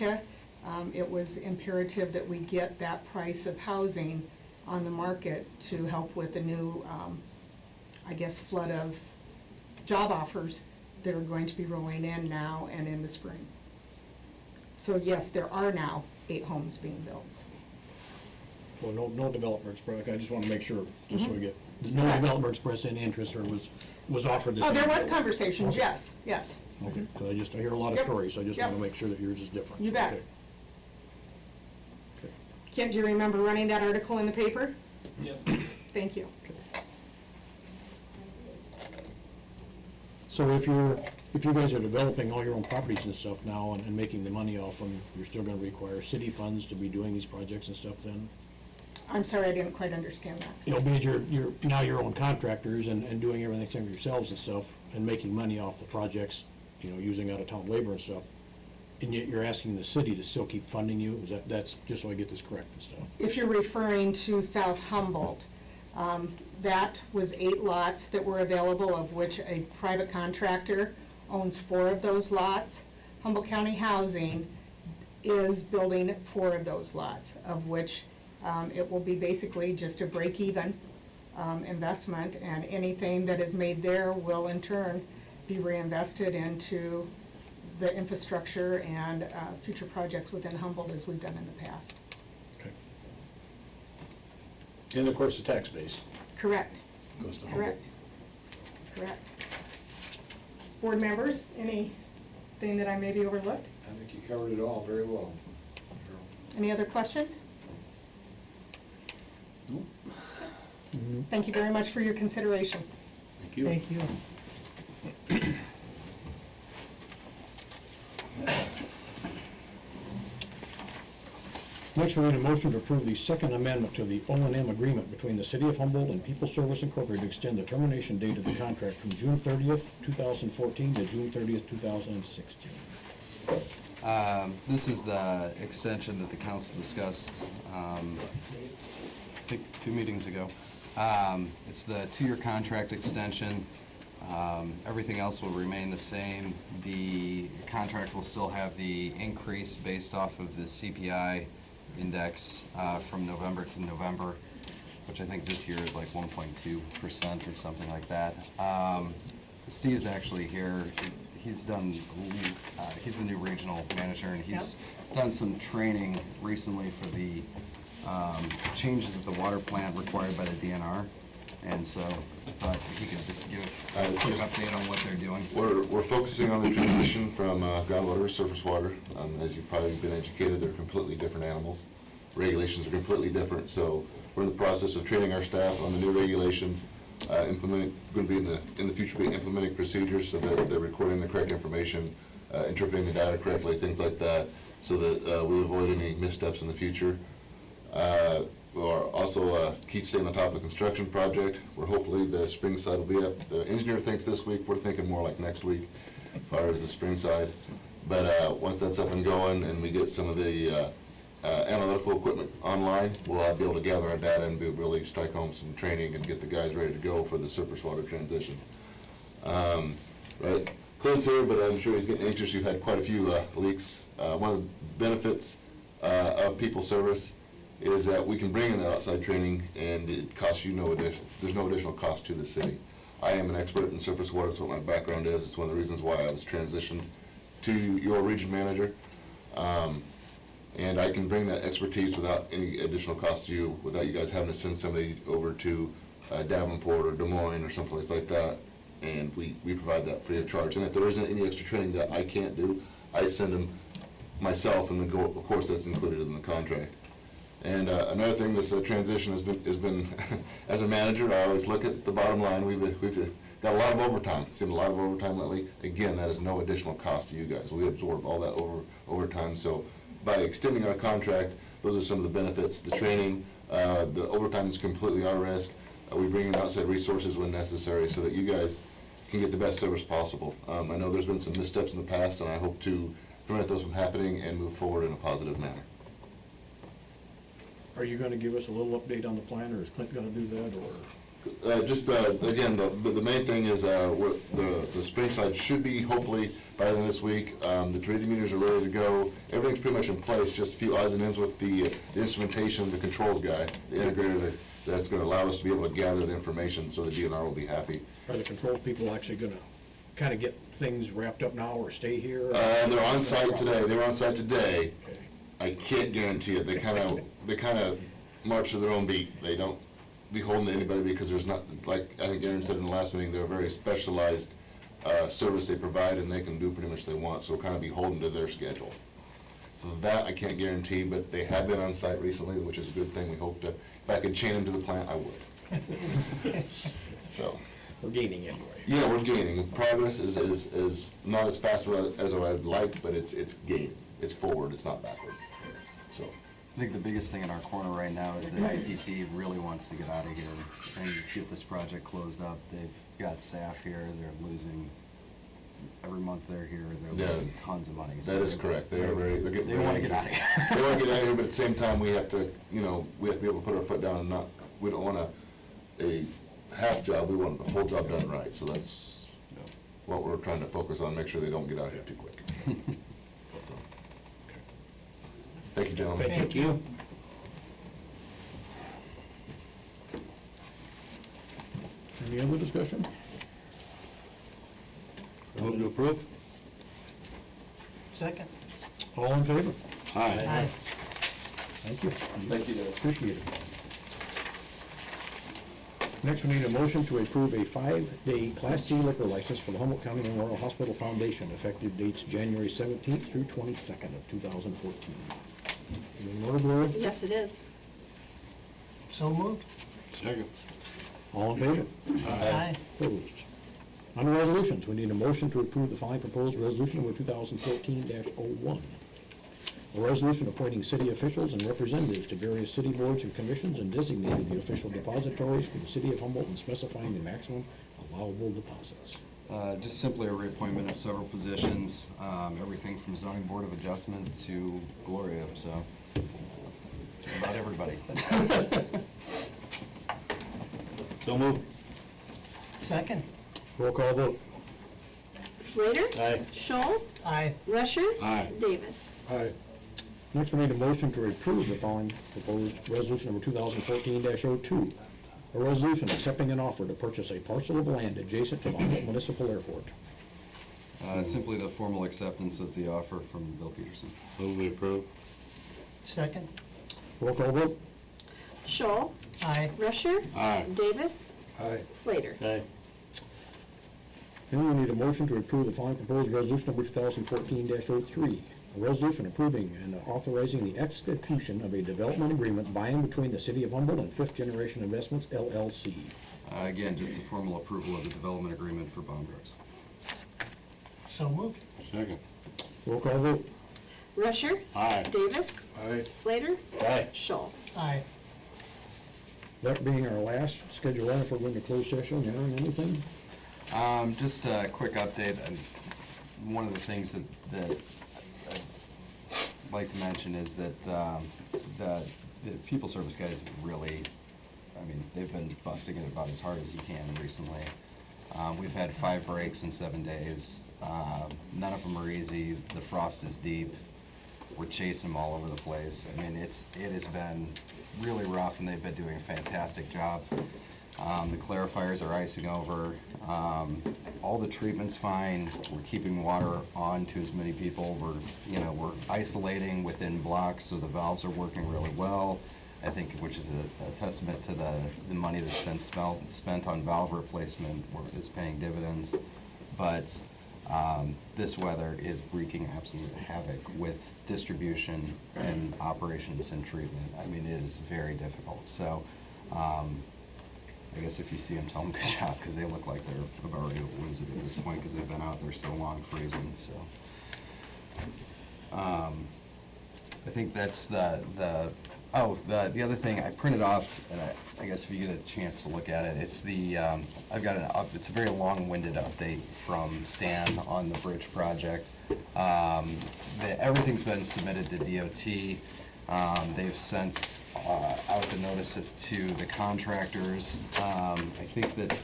It was imperative that we get that price of housing on the market to help with the new, I guess, flood of job offers that are going to be rolling in now and in the spring. So yes, there are now 8 homes being built. Well, no developer expressed, I just want to make sure, just so we get, no developer expressed any interest or was offered this. Oh, there was conversations, Okay. yes. Okay, because I hear a lot of Yep. stories, so I just want to Yep. make sure that yours is different. You bet. Okay. Okay. Ken, do you remember running that article in the paper? Yes. Thank you. So if you guys are developing all your own properties and stuff now and making the money off them, you're still going to require city funds to be doing these projects and stuff then? I'm sorry, I didn't quite understand that. You know, because you're now your own contractors and doing everything yourselves and stuff and making money off the projects, you know, using out-of-town labor and stuff, and yet you're asking the city to still keep funding you? That's just so I get this correct and stuff? If you're referring to South Humboldt, that was 8 lots that were available, of which a private contractor owns 4 of those lots. Humboldt County Housing is building 4 of those lots, of which it will be basically just a break-even investment, and anything that is made there will in turn be reinvested into the infrastructure and future projects within Humboldt as we've done in the past. Okay. And of course, the tax base Correct. goes to Humboldt. Correct. Board members, anything that I maybe overlooked? I think you covered it all very well. Any other questions? Nope. Thank you very much for your consideration. Thank you. Thank you. Next, we need a motion to approve the second amendment to the O&M agreement between the City of Humboldt and People Service Incorporated to extend the termination date of the contract from June 30th, 2014 to June 30th, 2016. This is the extension that the council discussed, I think 2 meetings ago. It's the 2-year contract extension. Everything else will remain the same. The contract will still have the increase based off of the CPI index from November to November, which I think this year is like 1.2% or something like that. Steve's actually here. He's done, he's the new regional manager, and he's done some training recently for the changes at the water plant required by the DNR. And so I thought he could just give a quick update on what they're doing. We're focusing on the transition from groundwater to surface water. As you've probably been educated, they're completely different animals. Regulations are completely different, so we're in the process of training our staff on the new regulations, going to be in the future be implementing procedures so that they're recording the correct information, interpreting the data correctly, things like that, so that we avoid any missteps in the future. We're also keep staying on top of the construction project, where hopefully the spring side will be up. The engineer thinks this week, we're thinking more like next week as far as the spring side. But once that's up and going and we get some of the analytical equipment online, we'll be able to gather our data and really strike home some training and get the guys ready to go for the surface water transition. Right, Clint's here, but I'm sure he's getting anxious. You've had quite a few leaks. One of the benefits of People Service is that we can bring in that outside training, and it costs you no additional, there's no additional cost to the city. I am an expert in surface water. That's what my background is. It's one of the reasons why I was transitioned to your region manager. And I can bring that expertise without any additional cost to you, without you guys having to send somebody over to Davenport or Des Moines or someplace like that. And we provide that free of charge. And if there isn't any extra training that I can't do, I send them myself, and then of course that's included in the contract. And another thing, this transition has been as a manager, I always look at the bottom line. We've got a lot of overtime. Seen a lot of overtime lately. Again, that is no additional cost to you guys. We absorb all that overtime. So by extending our contract, those are some of the benefits. The training, the overtime is completely our risk. We bring in outside resources when necessary so that you guys can get the best service possible. I know there's been some missteps in the past, and I hope to prevent those from happening and move forward in a positive manner. Are you going to give us a little update on the plan, or is Clint going to do that, or? Again, the main thing is, the spring side should be hopefully by the end of this week. The 3D meters are ready to go. Everything's pretty much in place, just a few odds and ends with the instrumentation, the controls guy, the integrator that's gonna allow us to be able to gather the information so the DNR will be happy. Are the control people actually gonna kinda get things wrapped up now or stay here? They're on site today. They were on site today. Okay. I can't guarantee it. They kind of march to their own beat. They don't beholden to anybody because there's not, like I think Aaron said in the last meeting, they're a very specialized service they provide, and they can do pretty much what they want, so we're kind of beholden to their schedule. So that I can't guarantee, but they have been on site recently, which is a good thing. We hope to, if I could chain them to the plant, I would. So. We're gaining anyway. Yeah, we're gaining. Progress is not as fast as I'd like, but it's gaining. It's forward, it's not backward. So, I think the biggest thing in our corner right now is the IPT really wants to get out of here and get this project closed up. They've got staff here, they're losing, every month they're here, they're losing tons of money. that is correct. They're getting They want to get out of here. They want to get out of here, but at the same time, we have to be able to put our foot down and not, we don't want a half job, we want a full job done right. So that's what we're trying to focus on, make sure they don't get out of here too quick. So, thank you, gentlemen. Thank you. Any other discussion? Move to approve? Second. All in favor? Aye. Thank you. Thank you, guys. Appreciate it. Next, we need a motion to approve a 5-day Class C liquor license for the Humboldt County Memorial Hospital Foundation, effective dates January 17th through 22nd of 2014. In order, Gloria? Yes, it is. So moved. Second. All in favor? Aye. Opposed? Under resolutions, we need a motion to approve the following proposed resolution number 2014-01. A resolution appointing city officials and representatives to various city boards and commissions and designating the official depositories for the city of Humboldt and specifying the maximum allowable deposits. Just simply a reappointment of several positions, everything from zoning board of adjustment to Gloria, so about everybody. So moved. Second. Roll call vote. Slater? Aye. Scholl? Aye. Rusher? Aye. Davis? Aye. Next, we need a motion to approve the following proposed resolution number 2014-02. A resolution accepting an offer to purchase a parcel of land adjacent to the Humboldt Municipal Airport. Simply the formal acceptance of the offer from Bill Peterson. Move to approve? Second. Roll call vote. Scholl? Aye. Rusher? Aye. Davis? Aye. Slater? Aye. Then we need a motion to approve the following proposed resolution number 2014-03. A resolution approving and authorizing the execution of a development agreement by and between the City of Humboldt and Fifth Generation Investments, LLC. Again, just the formal approval of the development agreement for Bomb Drugs. So moved. Second. Roll call vote. Rusher? Aye. Davis? Aye. Slater? Aye. Scholl? Aye. That being our last scheduled item for going to closed session, Aaron, anything? Just a quick update, and one of the things that I'd like to mention is that the people service guys really, I mean, they've been busting it about as hard as you can recently. We've had 5 breaks in 7 days. None of them are easy. The frost is deep. We're chasing them all over the place. I mean, it has been really rough, and they've been doing a fantastic job. The clarifiers are icing over. All the treatment's fine. We're keeping water on to as many people. We're isolating within blocks, so the valves are working really well. I think, which is a testament to the money that's been spent on valve replacement is paying dividends. But this weather is wreaking absolute havoc with distribution and operations and treatment. I mean, it is very difficult. So I guess if you see them, tell them good job, because they look like they're about ready to lose it at this point because they've been out there so long freezing. So I think that's the other thing I printed off, and I guess if you get a chance to look at it, it's the I've got it's a very long-winded update from Stan on the bridge project. Everything's been submitted to DOT. They've sent out the notices to the contractors. I think that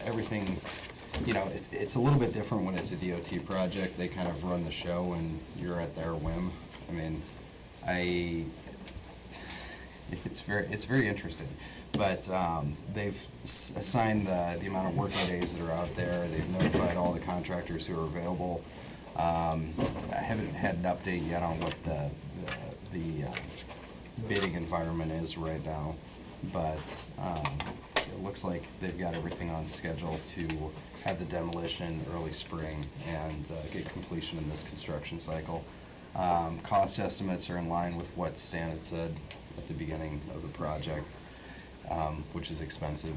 everything, you know, it's a little bit different when it's a DOT project. They kind of run the show and you're at their whim. I mean, it's very interesting. But they've assigned the amount of working days that are out there. They've notified all the contractors who are available. I haven't had an update yet on what the bidding environment is right now, but it looks like they've got everything on schedule to have the demolition early spring and get completion in this construction cycle. Cost estimates are in line with what Stan had said at the beginning of the project, which is expensive.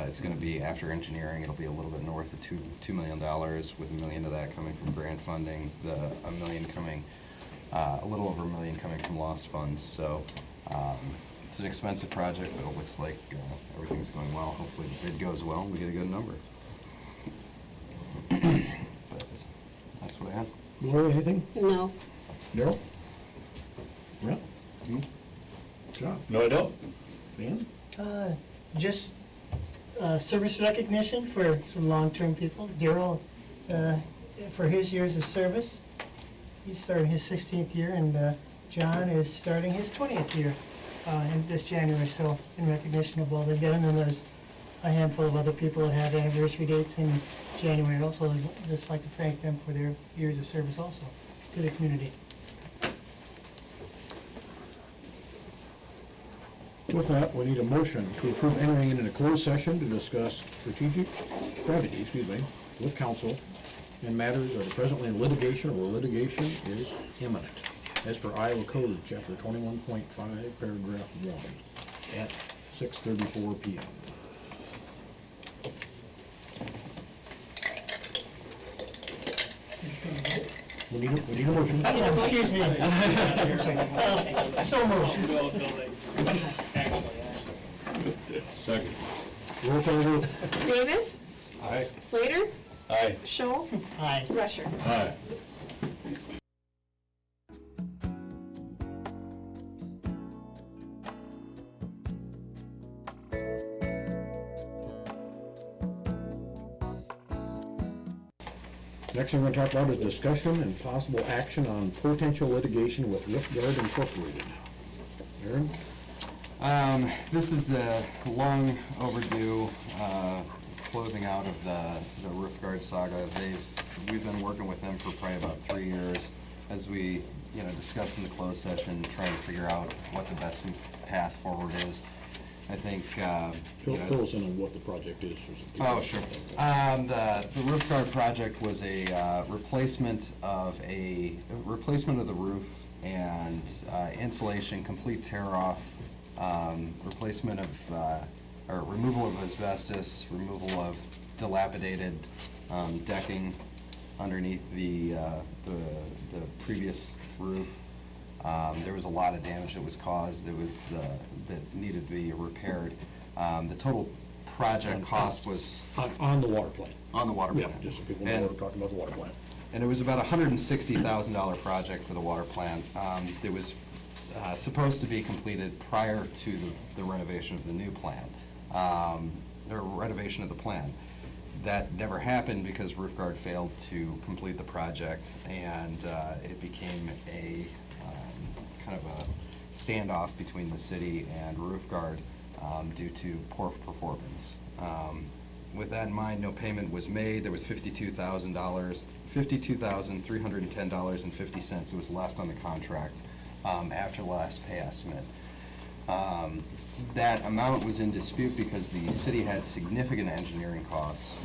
It's gonna be, after engineering, it'll be a little bit north of $2 million, with $1 million of that coming from grant funding, a million coming, a little over $1 million coming from lost funds. So it's an expensive project, but it looks like everything's going well. Hopefully the bid goes well and we get a good number. But that's what I had. Gloria, anything? No. Daryl? Yeah? John? No, I don't. Dan? Just service recognition for some long-term people. Daryl, for his years of service, he's starting his 16th year, and John is starting his 20th year in this January. So in recognition of all they've done, and then there's a handful of other people that have anniversary dates in January also. I'd just like to thank them for their years of service also to the community. With that, we need a motion to approve entering into a closed session to discuss strategy, with counsel and matters that are presently in litigation or litigation is imminent, as per Iowa Code, Chapter 21.5, Paragraph 1, at 6:34 p.m. We need a motion. Yeah, excuse me. So moved. Second. Roll call vote. Davis, Aye. Slater, Aye. Scholl, Aye. Rusher. Aye. Next thing we're gonna talk about is discussion and possible action on potential litigation with Riftguard Incorporated. Aaron? This is the long overdue closing out of the roof guard saga. We've been working with them for probably about 3 years, as we discussed in the closed session, trying to figure out what the best path forward is. I think Fill us in on what the project is. Oh, sure. The roof guard project was a replacement of the roof and insulation, complete tear off, replacement of, or removal of asbestos, removal of dilapidated decking underneath the previous roof. There was a lot of damage that was caused that needed to be repaired. The total project cost was On the water plant. on the water Yeah, plant. just so people know we're talking about the water plant. And it was about a $160,000 project for the water plant. It was supposed to be completed prior to the renovation of the new plant, or renovation of the plant. That never happened because Roof Guard failed to complete the project, and it became a kind of a standoff between the city and Roof Guard due to poor performance. With that in mind, no payment was made. There was $52,310.50 that was left on the contract after the last pay estimate. That amount was in dispute because the city had significant engineering costs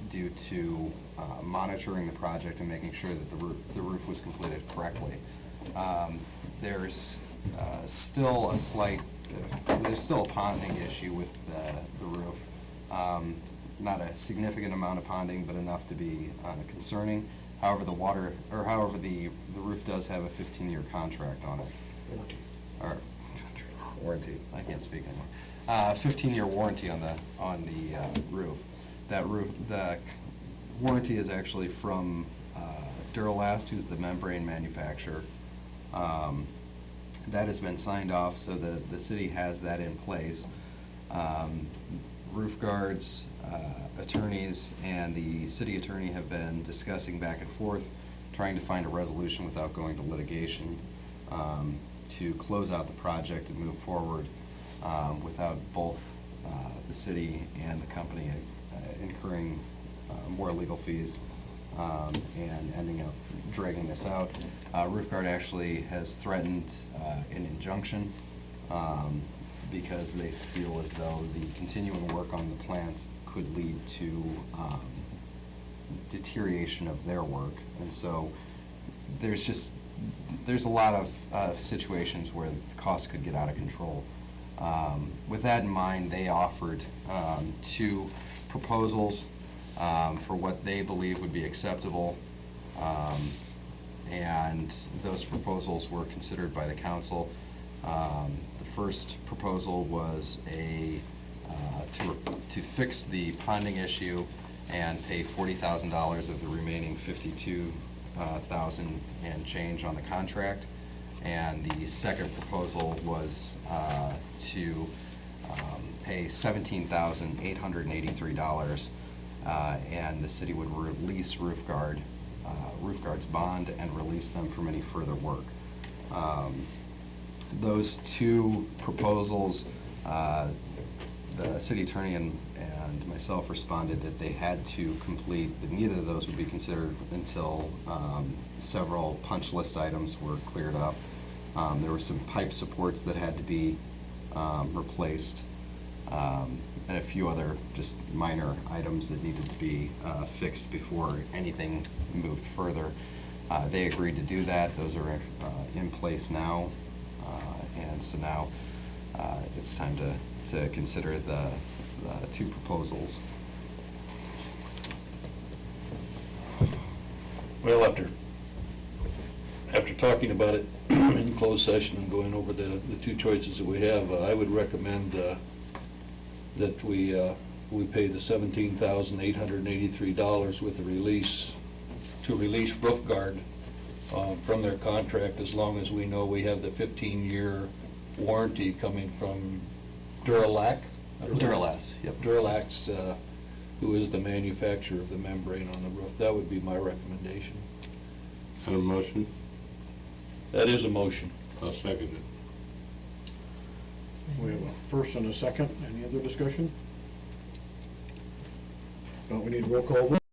due to monitoring the project and making sure that the roof was completed correctly. There's still a ponding issue with the roof. Not a significant amount of ponding, but enough to be concerning. However, the roof does have a 15-year contract on it. Warranty. I can't speak anymore. 15-year warranty on the roof. That roof, the warranty is actually from Duralast, who's the membrane manufacturer. That has been signed off, so the city has that in place. Roof guards, attorneys, and the city attorney have been discussing back and forth, trying to find a resolution without going to litigation, to close out the project and move forward, without both the city and the company incurring more legal fees, and ending up dragging this out. Roof Guard actually has threatened an injunction, because they feel as though the continuing work on the plant could lead to deterioration of their work. And so there's a lot of situations where the costs could get out of control. With that in mind, they offered 2 proposals for what they believe would be acceptable. And those proposals were considered by the council. The first proposal was to fix the ponding issue and pay $40,000 of the remaining $52,000 and change on the contract. And the second proposal was to pay $17,883, and the city would release Roof Guard's bond and release them from any further work. Those 2 proposals, the city attorney and myself responded that they had to complete, that neither of those would be considered until several punch list items were cleared up. There were some pipe supports that had to be replaced, and a few other just minor items that needed to be fixed before anything moved further. They agreed to do that. Those are in place now, and so now it's time to consider the 2 proposals. Well, after talking about it in closed session and going over the 2 choices that we have, I would recommend that we pay the $17,883 with the release, to release Roof Guard from their contract, as long as we know we have the 15-year warranty coming from Duralac. Duralast, yep. Duralax, who is the manufacturer of the membrane on the roof. That would be my recommendation. Have a motion? That is a motion. I'll second it. We have a first and a second. Any other discussion? Don't we need a roll call vote?